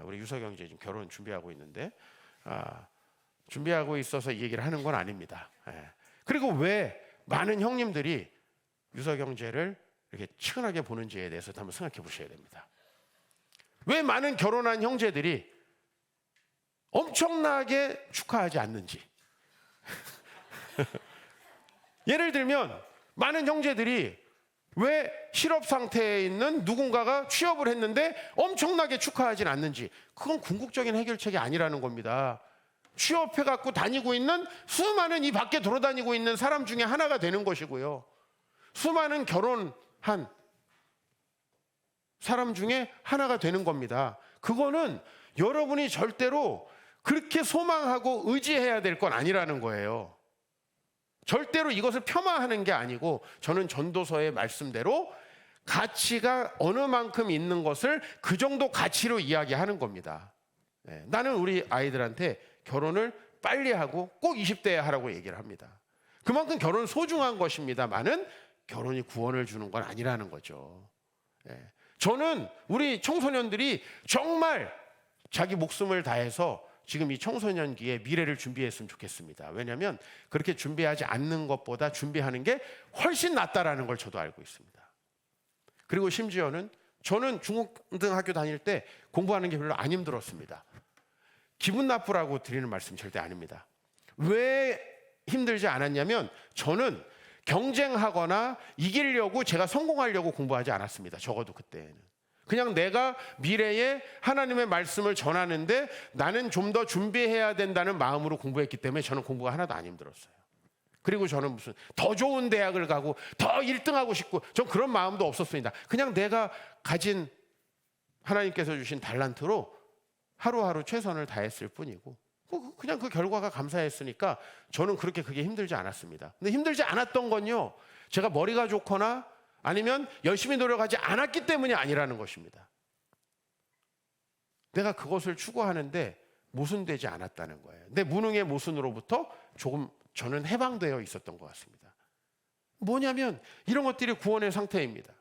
우리 유석영 제 지금 결혼 준비하고 있는데 준비하고 있어서 이 얘기를 하는 건 아닙니다. 그리고 왜 많은 형님들이 유석영제를 이렇게 측은하게 보는지에 대해서 한번 생각해 보셔야 됩니다. 왜 많은 결혼한 형제들이 엄청나게 축하하지 않는지. 예를 들면 많은 형제들이 왜 실업 상태에 있는 누군가가 취업을 했는데 엄청나게 축하하진 않는지. 그건 궁극적인 해결책이 아니라는 겁니다. 취업해갖고 다니고 있는 수많은 이 밖에 돌아다니고 있는 사람 중에 하나가 되는 것이고요. 수많은 결혼한 사람 중에 하나가 되는 겁니다. 그거는 여러분이 절대로 그렇게 소망하고 의지해야 될 건 아니라는 거예요. 절대로 이것을 폄하하는 게 아니고 저는 전도서의 말씀대로 가치가 어느 만큼 있는 것을 그 정도 가치로 이야기하는 겁니다. 나는 우리 아이들한테 결혼을 빨리 하고 꼭 20대에 하라고 얘기를 합니다. 그만큼 결혼은 소중한 것입니다만은 결혼이 구원을 주는 건 아니라는 거죠. 저는 우리 청소년들이 정말 자기 목숨을 다해서 지금 이 청소년기에 미래를 준비했으면 좋겠습니다. 왜냐하면 그렇게 준비하지 않는 것보다 준비하는 게 훨씬 낫다라는 걸 저도 알고 있습니다. 그리고 심지어는 저는 중고등학교 다닐 때 공부하는 게 별로 안 힘들었습니다. 기분 나쁘라고 드리는 말씀 절대 아닙니다. 왜 힘들지 않았냐면 저는 경쟁하거나 이기려고 제가 성공하려고 공부하지 않았습니다. 적어도 그때는. 그냥 내가 미래에 하나님의 말씀을 전하는데 나는 좀 더 준비해야 된다는 마음으로 공부했기 때문에 저는 공부가 하나도 안 힘들었어요. 그리고 저는 무슨 더 좋은 대학을 가고 더 1등하고 싶고 전 그런 마음도 없었습니다. 그냥 내가 가진 하나님께서 주신 달란트로 하루하루 최선을 다했을 뿐이고 그냥 그 결과가 감사했으니까 저는 그렇게 그게 힘들지 않았습니다. 근데 힘들지 않았던 건요, 제가 머리가 좋거나 아니면 열심히 노력하지 않았기 때문이 아니라는 것입니다. 내가 그것을 추구하는데 모순되지 않았다는 거예요. 내 무능의 모순으로부터 조금 저는 해방되어 있었던 것 같습니다. 뭐냐면 이런 것들이 구원의 상태입니다.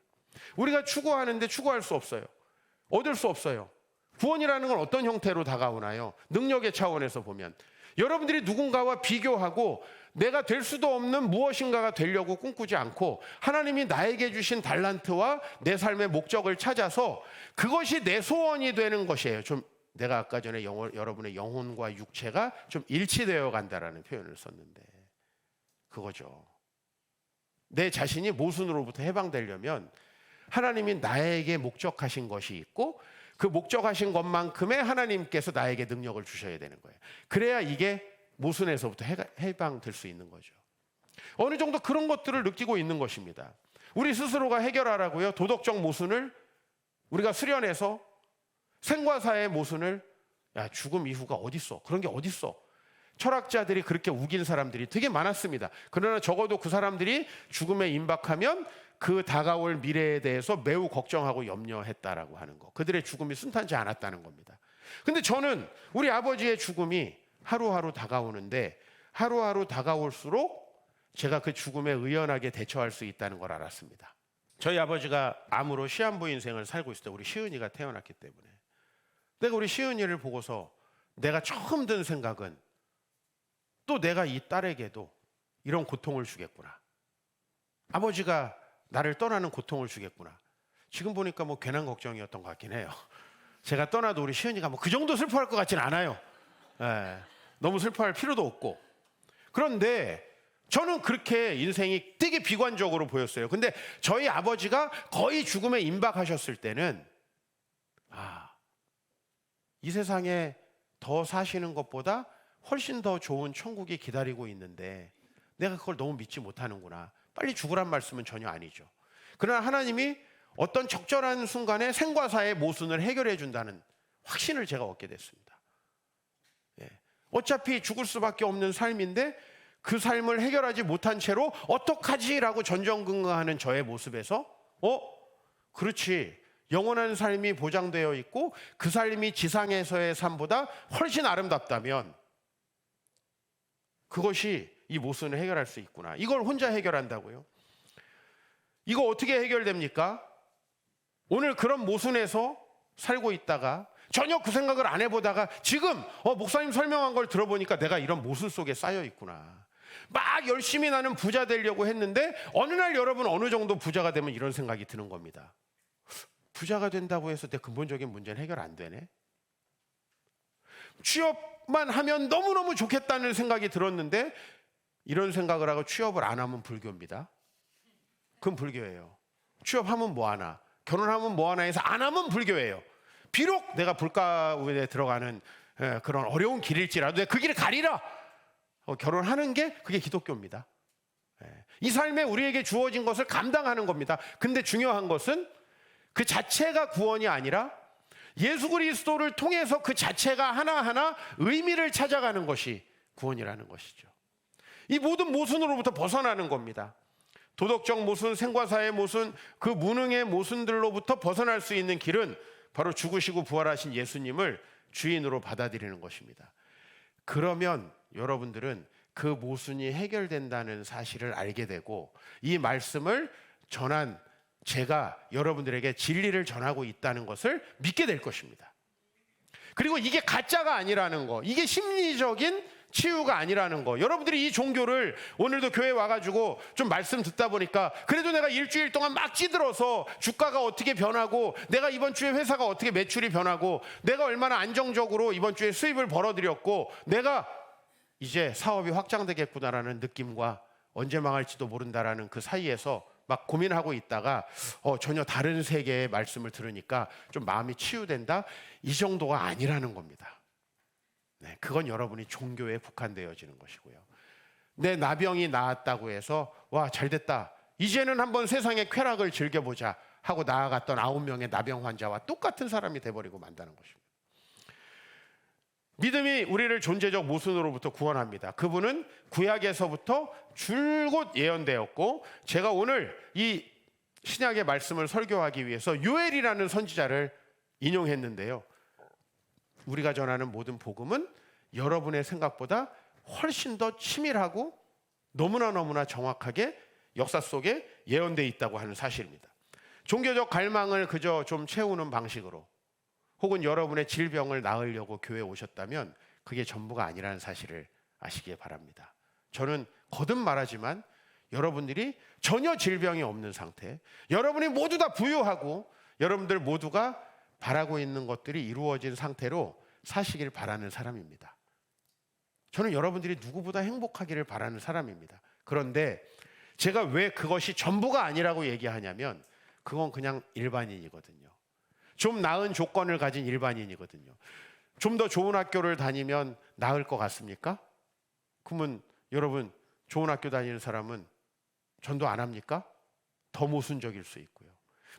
우리가 추구하는데 추구할 수 없어요. 얻을 수 없어요. 구원이라는 건 어떤 형태로 다가오나요? 능력의 차원에서 보면 여러분들이 누군가와 비교하고 내가 될 수도 없는 무엇인가가 되려고 꿈꾸지 않고 하나님이 나에게 주신 달란트와 내 삶의 목적을 찾아서 그것이 내 소원이 되는 것이에요. 좀 내가 아까 전에 여러분의 영혼과 육체가 좀 일치되어 간다라는 표현을 썼는데 그거죠. 내 자신이 모순으로부터 해방되려면 하나님이 나에게 목적하신 것이 있고 그 목적하신 것만큼의 하나님께서 나에게 능력을 주셔야 되는 거예요. 그래야 이게 모순에서부터 해방될 수 있는 거죠. 어느 정도 그런 것들을 느끼고 있는 것입니다. 우리 스스로가 해결하라고요. 도덕적 모순을 우리가 수련해서 생과 사의 모순을 죽음 이후가 어딨어? 그런 게 어딨어? 철학자들이 그렇게 우긴 사람들이 되게 많았습니다. 그러나 적어도 그 사람들이 죽음에 임박하면 그 다가올 미래에 대해서 매우 걱정하고 염려했다라고 하는 거. 그들의 죽음이 순탄치 않았다는 겁니다. 근데 저는 우리 아버지의 죽음이 하루하루 다가오는데 하루하루 다가올수록 제가 그 죽음에 의연하게 대처할 수 있다는 걸 알았습니다. 저희 아버지가 암으로 시한부 인생을 살고 있을 때 우리 시은이가 태어났기 때문에 내가 우리 시은이를 보고서 내가 처음 든 생각은 또 내가 이 딸에게도 이런 고통을 주겠구나. 아버지가 나를 떠나는 고통을 주겠구나. 지금 보니까 뭐 괜한 걱정이었던 것 같긴 해요. 제가 떠나도 우리 시은이가 뭐 그 정도 슬퍼할 것 같지는 않아요. 너무 슬퍼할 필요도 없고. 그런데 저는 그렇게 인생이 되게 비관적으로 보였어요. 근데 저희 아버지가 거의 죽음에 임박하셨을 때는 이 세상에 더 사시는 것보다 훨씬 더 좋은 천국이 기다리고 있는데 내가 그걸 너무 믿지 못하는구나. 빨리 죽으란 말씀은 전혀 아니죠. 그러나 하나님이 어떤 적절한 순간에 생과 사의 모순을 해결해 준다는 확신을 제가 얻게 됐습니다. 어차피 죽을 수밖에 없는 삶인데 그 삶을 해결하지 못한 채로 어떡하지라고 전전긍긍하는 저의 모습에서 그렇지. 영원한 삶이 보장되어 있고 그 삶이 지상에서의 삶보다 훨씬 아름답다면 그것이 이 모순을 해결할 수 있구나. 이걸 혼자 해결한다고요? 이거 어떻게 해결됩니까? 오늘 그런 모순에서 살고 있다가 전혀 그 생각을 안 해보다가 지금 목사님 설명한 걸 들어보니까 내가 이런 모순 속에 쌓여 있구나. 막 열심히 나는 부자 되려고 했는데 어느 날 여러분 어느 정도 부자가 되면 이런 생각이 드는 겁니다. 부자가 된다고 해서 내 근본적인 문제는 해결 안 되네. 취업만 하면 너무너무 좋겠다는 생각이 들었는데 이런 생각을 하고 취업을 안 하면 불교입니다. 그건 불교예요. 취업하면 뭐 하나, 결혼하면 뭐 하나 해서 안 하면 불교예요. 비록 내가 불가에 들어가는 그런 어려운 길일지라도 그 길을 가리라. 결혼하는 게 그게 기독교입니다. 이 삶에 우리에게 주어진 것을 감당하는 겁니다. 근데 중요한 것은 그 자체가 구원이 아니라 예수 그리스도를 통해서 그 자체가 하나하나 의미를 찾아가는 것이 구원이라는 것이죠. 이 모든 모순으로부터 벗어나는 겁니다. 도덕적 모순, 생과사의 모순, 그 무능의 모순들로부터 벗어날 수 있는 길은 바로 죽으시고 부활하신 예수님을 주인으로 받아들이는 것입니다. 그러면 여러분들은 그 모순이 해결된다는 사실을 알게 되고 이 말씀을 전한 제가 여러분들에게 진리를 전하고 있다는 것을 믿게 될 것입니다. 그리고 이게 가짜가 아니라는 거, 이게 심리적인 치유가 아니라는 거. 여러분들이 이 종교를 오늘도 교회 와가지고 좀 말씀 듣다 보니까 그래도 내가 일주일 동안 막 찌들어서 주가가 어떻게 변하고 내가 이번 주에 회사가 어떻게 매출이 변하고 내가 얼마나 안정적으로 이번 주에 수입을 벌어들였고 내가 이제 사업이 확장되겠구나라는 느낌과 언제 망할지도 모른다라는 그 사이에서 막 고민하고 있다가 전혀 다른 세계의 말씀을 들으니까 좀 마음이 치유된다, 이 정도가 아니라는 겁니다. 네, 그건 여러분이 종교에 국한되어지는 것이고요. 내 나병이 나았다고 해서 와, 잘됐다, 이제는 한번 세상의 쾌락을 즐겨보자 하고 나아갔던 9명의 나병 환자와 똑같은 사람이 돼버리고 만다는 것입니다. 믿음이 우리를 존재적 모순으로부터 구원합니다. 그분은 구약에서부터 줄곧 예언되었고, 제가 오늘 이 신약의 말씀을 설교하기 위해서 요엘이라는 선지자를 인용했는데요, 우리가 전하는 모든 복음은 여러분의 생각보다 훨씬 더 치밀하고 너무나 정확하게 역사 속에 예언되어 있다고 하는 사실입니다. 종교적 갈망을 그저 좀 채우는 방식으로, 혹은 여러분의 질병을 나으려고 교회에 오셨다면 그게 전부가 아니라는 사실을 아시길 바랍니다. 저는 거듭 말하지만 여러분들이 전혀 질병이 없는 상태, 여러분이 모두 다 부유하고 여러분들 모두가 바라고 있는 것들이 이루어진 상태로 사시길 바라는 사람입니다. 저는 여러분들이 누구보다 행복하기를 바라는 사람입니다. 그런데 제가 왜 그것이 전부가 아니라고 얘기하냐면, 그건 그냥 일반인이거든요. 좀 나은 조건을 가진 일반인이거든요. 좀 더 좋은 학교를 다니면 나을 것 같습니까? 그러면 여러분, 좋은 학교 다니는 사람은 전도 안 합니까? 더 모순적일 수 있고요.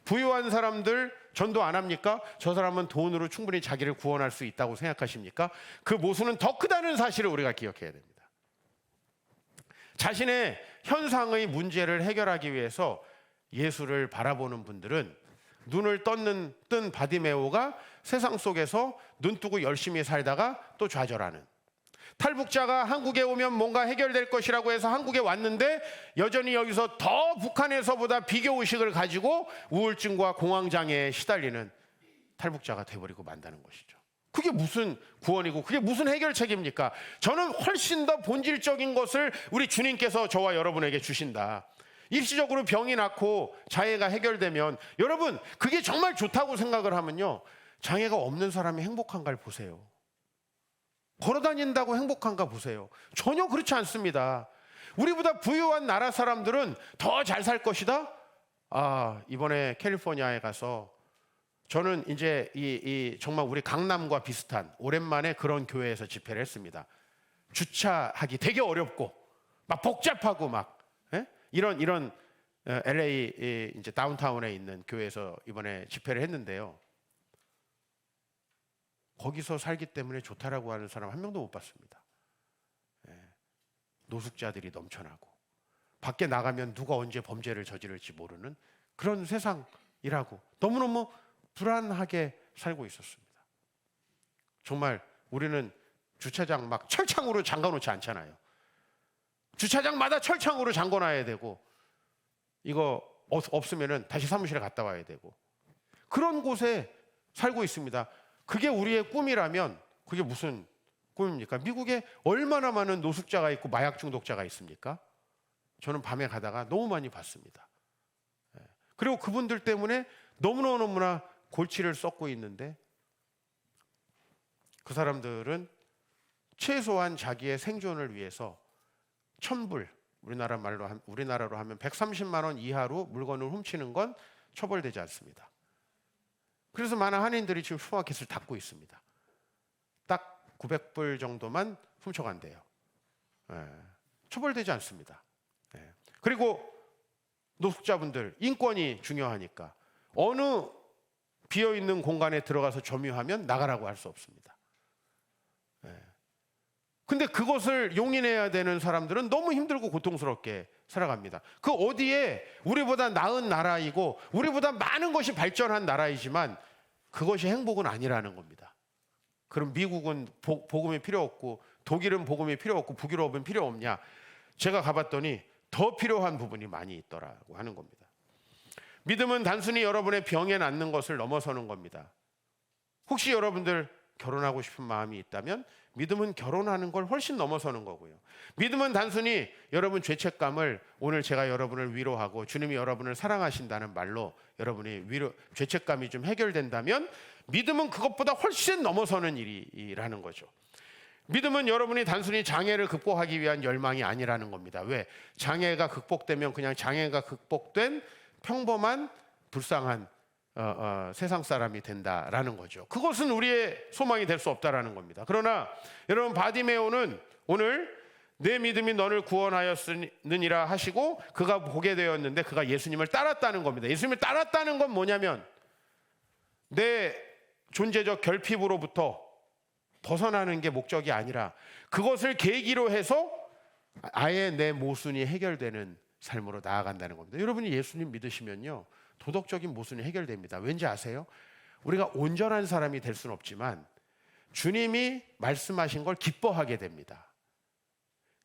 부유한 사람들 전도 안 합니까? 저 사람은 돈으로 충분히 자기를 구원할 수 있다고 생각하십니까? 그 모순은 더 크다는 사실을 우리가 기억해야 됩니다. 자신의 현상의 문제를 해결하기 위해서 예수를 바라보는 분들은 눈을 뜬 바디메오가 세상 속에서 눈 뜨고 열심히 살다가 또 좌절하는, 탈북자가 한국에 오면 뭔가 해결될 것이라고 해서 한국에 왔는데 여전히 여기서 더 북한에서보다 비교의식을 가지고 우울증과 공황장애에 시달리는 탈북자가 돼버리고 만다는 것이죠. 그게 무슨 구원이고 그게 무슨 해결책입니까? 저는 훨씬 더 본질적인 것을 우리 주님께서 저와 여러분에게 주신다. 일시적으로 병이 낫고 장애가 해결되면, 여러분 그게 정말 좋다고 생각을 하면요, 장애가 없는 사람이 행복한가를 보세요. 걸어다닌다고 행복한가 보세요. 전혀 그렇지 않습니다. 우리보다 부유한 나라 사람들은 더 잘 살 것이다. 이번에 캘리포니아에 가서 저는 이제 정말 우리 강남과 비슷한 오랜만에 그런 교회에서 집회를 했습니다. 주차하기 되게 어렵고 막 복잡하고 막 이런 LA 이제 다운타운에 있는 교회에서 이번에 집회를 했는데요. 거기서 살기 때문에 좋다라고 하는 사람 한 명도 못 봤습니다. 노숙자들이 넘쳐나고 밖에 나가면 누가 언제 범죄를 저지를지 모르는 그런 세상이라고 너무너무 불안하게 살고 있었습니다. 정말 우리는 주차장 막 철창으로 잠가놓지 않잖아요. 주차장마다 철창으로 잠궈놔야 되고, 이거 없으면은 다시 사무실에 갔다 와야 되고, 그런 곳에 살고 있습니다. 그게 우리의 꿈이라면 그게 무슨 꿈입니까? 미국에 얼마나 많은 노숙자가 있고 마약 중독자가 있습니까? 저는 밤에 가다가 너무 많이 봤습니다. 그리고 그분들 때문에 너무나 골치를 썩고 있는데, 그 사람들은 최소한 자기의 생존을 위해서 천불, 우리나라로 하면 130만 원 이하로 물건을 훔치는 건 처벌되지 않습니다. 그래서 많은 한인들이 지금 슈퍼마켓을 닫고 있습니다. 딱 900불 정도만 훔쳐간대요. 처벌되지 않습니다. 그리고 노숙자분들 인권이 중요하니까 어느 비어있는 공간에 들어가서 점유하면 나가라고 할 수 없습니다. 근데 그것을 용인해야 되는 사람들은 너무 힘들고 고통스럽게 살아갑니다. 그 어디에 우리보다 나은 나라이고 우리보다 많은 것이 발전한 나라이지만 그것이 행복은 아니라는 겁니다. 그럼 미국은 복음이 필요 없고 독일은 복음이 필요 없고 북유럽은 필요 없냐? 제가 가봤더니 더 필요한 부분이 많이 있더라고 하는 겁니다. 믿음은 단순히 여러분의 병에 낫는 것을 넘어서는 겁니다. 혹시 여러분들 결혼하고 싶은 마음이 있다면 믿음은 결혼하는 걸 훨씬 넘어서는 거고요. 믿음은 단순히 여러분 죄책감을, 오늘 제가 여러분을 위로하고 주님이 여러분을 사랑하신다는 말로 여러분이 죄책감이 좀 해결된다면 믿음은 그것보다 훨씬 넘어서는 일이라는 거죠. 믿음은 여러분이 단순히 장애를 극복하기 위한 열망이 아니라는 겁니다. 왜? 장애가 극복되면 그냥 장애가 극복된 평범한 불쌍한 세상 사람이 된다라는 거죠. 그것은 우리의 소망이 될 수 없다라는 겁니다. 그러나 여러분, 바디메오는 오늘 내 믿음이 너를 구원하였느니라 하시고 그가 보게 되었는데 그가 예수님을 따랐다는 겁니다. 예수님을 따랐다는 건 뭐냐면 내 존재적 결핍으로부터 벗어나는 게 목적이 아니라 그것을 계기로 해서 아예 내 모순이 해결되는 삶으로 나아간다는 겁니다. 여러분이 예수님 믿으시면요, 도덕적인 모순이 해결됩니다. 왠지 아세요? 우리가 온전한 사람이 될 수는 없지만 주님이 말씀하신 걸 기뻐하게 됩니다.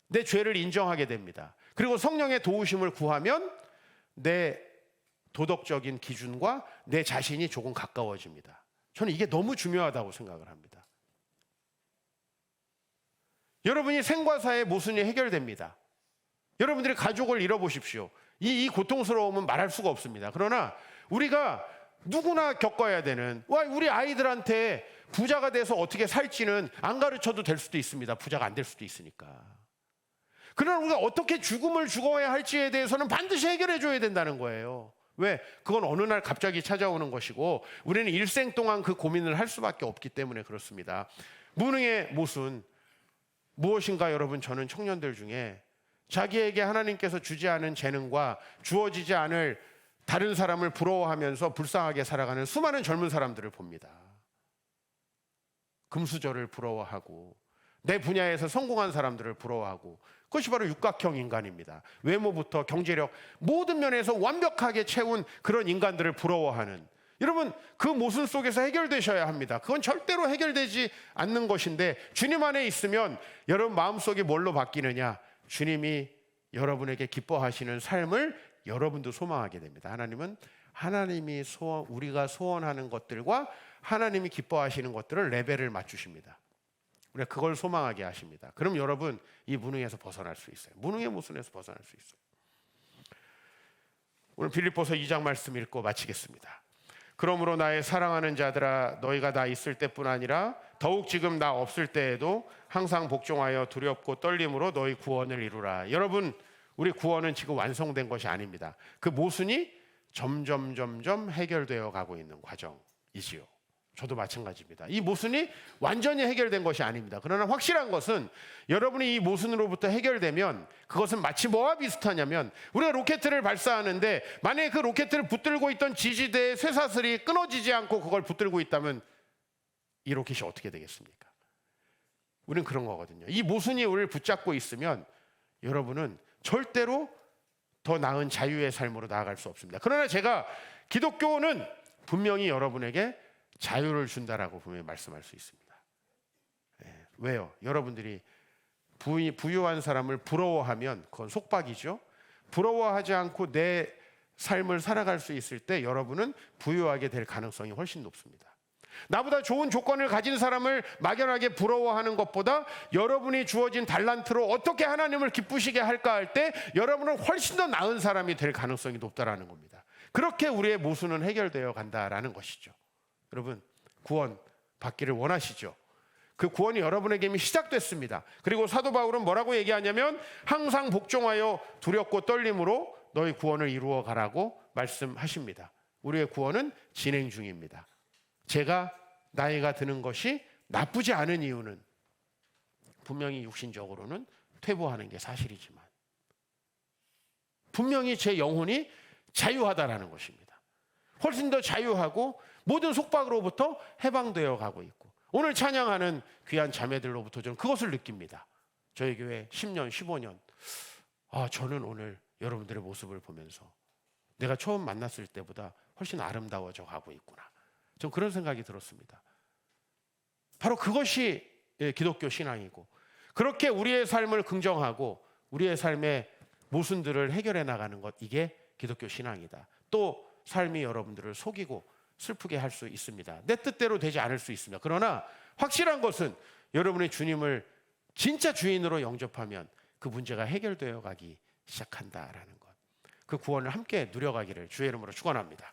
내 죄를 인정하게 됩니다. 그리고 성령의 도우심을 구하면 내 도덕적인 기준과 내 자신이 조금 가까워집니다. 저는 이게 너무 중요하다고 생각을 합니다. 여러분이 생과 사의 모순이 해결됩니다. 여러분들이 가족을 잃어보십시오. 이 고통스러움은 말할 수가 없습니다. 그러나 우리가 누구나 겪어야 되는, 우리 아이들한테 부자가 돼서 어떻게 살지는 안 가르쳐도 될 수도 있습니다. 부자가 안 될 수도 있으니까. 그러나 우리가 어떻게 죽음을 죽어야 할지에 대해서는 반드시 해결해 줘야 된다는 거예요. 왜? 그건 어느 날 갑자기 찾아오는 것이고 우리는 일생 동안 그 고민을 할 수밖에 없기 때문에 그렇습니다. 무능의 모순 무엇인가? 여러분, 저는 청년들 중에 자기에게 하나님께서 주지 않은 재능과 주어지지 않을 다른 사람을 부러워하면서 불쌍하게 살아가는 수많은 젊은 사람들을 봅니다. 금수저를 부러워하고 내 분야에서 성공한 사람들을 부러워하고, 그것이 바로 육각형 인간입니다. 외모부터 경제력 모든 면에서 완벽하게 채운 그런 인간들을 부러워하는, 여러분, 그 모순 속에서 해결되셔야 합니다. 그건 절대로 해결되지 않는 것인데 주님 안에 있으면 여러분 마음속이 뭘로 바뀌느냐? 주님이 여러분에게 기뻐하시는 삶을 여러분도 소망하게 됩니다. 하나님은 하나님이 우리가 소원하는 것들과 하나님이 기뻐하시는 것들을 레벨을 맞추십니다. 우리가 그걸 소망하게 하십니다. 그럼 여러분 이 무능에서 벗어날 수 있어요. 무능의 모순에서 벗어날 수 있어요. 오늘 빌립보서 2장 말씀 읽고 마치겠습니다. 그러므로 나의 사랑하는 자들아, 너희가 나 있을 때뿐 아니라 더욱 지금 나 없을 때에도 항상 복종하여 두렵고 떨림으로 너희 구원을 이루라. 여러분, 우리 구원은 지금 완성된 것이 아닙니다. 그 모순이 점점 해결되어 가고 있는 과정이지요. 저도 마찬가지입니다. 이 모순이 완전히 해결된 것이 아닙니다. 그러나 확실한 것은 여러분이 이 모순으로부터 해결되면 그것은 마치 뭐와 비슷하냐면, 우리가 로켓을 발사하는데 만약에 그 로켓을 붙들고 있던 지지대의 쇠사슬이 끊어지지 않고 그걸 붙들고 있다면 이 로켓이 어떻게 되겠습니까? 우리는 그런 거거든요. 이 모순이 우리를 붙잡고 있으면 여러분은 절대로 더 나은 자유의 삶으로 나아갈 수 없습니다. 그러나 제가 기독교는 분명히 여러분에게 자유를 준다라고 분명히 말씀할 수 있습니다. 왜요? 여러분들이 부유한 사람을 부러워하면 그건 속박이죠. 부러워하지 않고 내 삶을 살아갈 수 있을 때 여러분은 부유하게 될 가능성이 훨씬 높습니다. 나보다 좋은 조건을 가진 사람을 막연하게 부러워하는 것보다 여러분이 주어진 달란트로 어떻게 하나님을 기쁘시게 할까 할 때 여러분은 훨씬 더 나은 사람이 될 가능성이 높다라는 겁니다. 그렇게 우리의 모순은 해결되어 간다라는 것이죠. 여러분, 구원 받기를 원하시죠? 그 구원이 여러분에게 이미 시작됐습니다. 그리고 사도 바울은 뭐라고 얘기하냐면 항상 복종하여 두렵고 떨림으로 너희 구원을 이루어 가라고 말씀하십니다. 우리의 구원은 진행 중입니다. 제가 나이가 드는 것이 나쁘지 않은 이유는 분명히 육신적으로는 퇴보하는 게 사실이지만 분명히 제 영혼이 자유하다라는 것입니다. 훨씬 더 자유하고 모든 속박으로부터 해방되어 가고 있고, 오늘 찬양하는 귀한 자매들로부터 저는 그것을 느낍니다. 저희 교회 10년, 15년 저는 오늘 여러분들의 모습을 보면서 내가 처음 만났을 때보다 훨씬 아름다워져 가고 있구나, 전 그런 생각이 들었습니다. 바로 그것이 기독교 신앙이고, 그렇게 우리의 삶을 긍정하고 우리의 삶의 모순들을 해결해 나가는 것, 이게 기독교 신앙이다. 또 삶이 여러분들을 속이고 슬프게 할 수 있습니다. 내 뜻대로 되지 않을 수 있습니다. 그러나 확실한 것은 여러분의 주님을 진짜 주인으로 영접하면 그 문제가 해결되어 가기 시작한다라는 것, 그 구원을 함께 누려가기를 주의 이름으로 축원합니다.